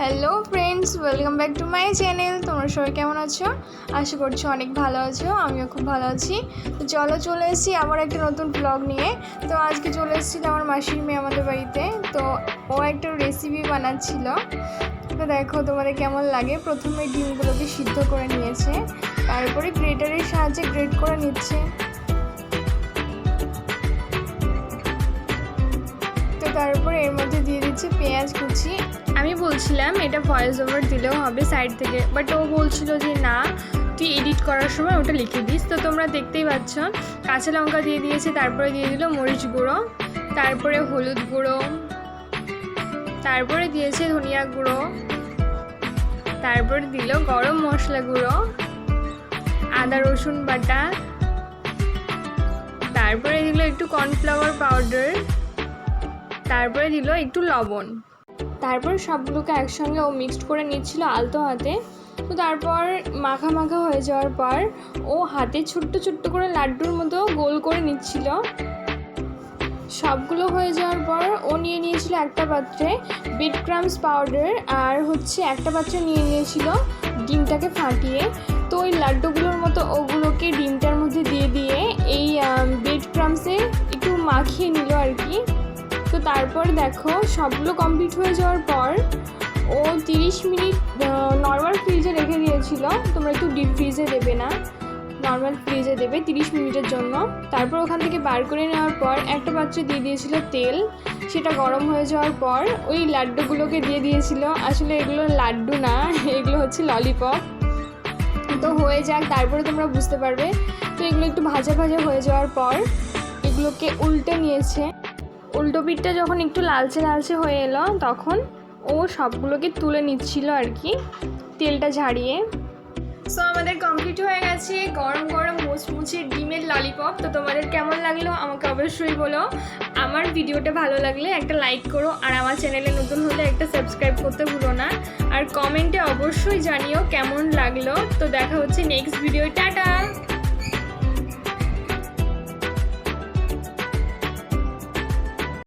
Hello friends, welcome back to my channel. তোমরা সবাই কেমন আছো? আশা করছি অনেক ভালো আছো, আমিও খুব ভালো আছি। তো চলে এসেছি আবার একটা নতুন ব্লগ নিয়ে। তো আজকে চলে এসেছিল আমার মাসির মেয়ে আমাদের বাড়িতে। তো ও একটা রেসিপি বানাচ্ছিল। তো দেখো তোমাদের কেমন লাগে। প্রথমে ডিমগুলোকে সিদ্ধ করে নিয়েছে, তারপরে গ্রেটারের সাহায্যে গ্রেট করে নিচ্ছে। তো তারপরে এর মধ্যে দিয়ে দিচ্ছে পেঁয়াজ কুচি। আমি বলছিলাম এটা ভয়েস ওভার দিলেও হবে সাইড থেকে, বাট ও বলছিল যে না, তুই এডিট করার সময় ওটা লিখে দিস। তো তোমরা দেখতেই পাচ্ছ কাঁচা লঙ্কা দিয়ে দিয়েছে, তারপরে দিয়ে দিল মরিচ গুঁড়ো, তারপরে হলুদ গুঁড়ো, তারপরে দিয়েছে ধনিয়া গুঁড়ো, তারপরে দিল গরম মশলা গুঁড়ো, আদা রসুন বাটা, তারপরে দিল একটু কর্নফ্লাওয়ার পাউডার, তারপরে দিল একটু লবণ। তারপর সবগুলোকে একসঙ্গে ও মিক্সড করে নিচ্ছিল আলতো হাতে। তো তারপর মাখা মাখা হয়ে যাওয়ার পর ও হাতে ছোট্ট ছোট্ট করে লাড্ডুর মতো গোল করে নিচ্ছিল। সবগুলো হয়ে যাওয়ার পর ও নিয়ে নিয়েছিল একটা পাত্রে ব্রেড ক্রাম্বস পাউডার, আর একটা পাত্রে নিয়ে নিয়েছিল ডিমটাকে ফাটিয়ে। তো ওই লাড্ডুগুলোর মতো ওগুলোকে ডিমটার মধ্যে দিয়ে দিয়ে এই ব্রেড ক্রাম্বসে একটু মাখিয়ে নিল আর কি। তো তারপর দেখো সবগুলো কমপ্লিট হয়ে যাওয়ার পর ও 30 মিনিট নর্মাল ফ্রিজে রেখে দিয়েছিল। তোমরা একটু ডিপ ফ্রিজে দেবে না, নর্মাল ফ্রিজে দেবে 30 মিনিটের জন্য। তারপর ওখান থেকে বার করে নেওয়ার পর একটা পাত্রে দিয়ে দিয়েছিল তেল। সেটা গরম হয়ে যাওয়ার পর ওই লাড্ডুগুলোকে দিয়ে দিয়েছিল। আসলে এগুলো লাড্ডু না, এগুলো হচ্ছে ললিপপ। তো হয়ে যাক, তারপরে তোমরা বুঝতে পারবে। তো এগুলো একটু ভাজা ভাজা হয়ে যাওয়ার পর এগুলোকে উল্টে নিয়েছে। উল্টো পিঠটা যখন একটু লালচে লালচে হয়ে এলো তখন ও সবগুলোকে তুলে নিচ্ছিল আর কি, তেলটা ঝাড়িয়ে। সো আমাদের কমপ্লিট হয়ে গেছে গরম গরম মুচমুচে ডিমের ললিপপ। তো তোমাদের কেমন লাগলো আমাকে অবশ্যই বলো। আমার ভিডিওটা ভালো লাগলে একটা লাইক করো, আর আমার চ্যানেলে নতুন হলে একটা সাবস্ক্রাইব করতে ভুলো না। আর কমেন্টে অবশ্যই জানিও কেমন লাগলো। তো দেখা হচ্ছে নেক্সট ভিডিও। টাটা।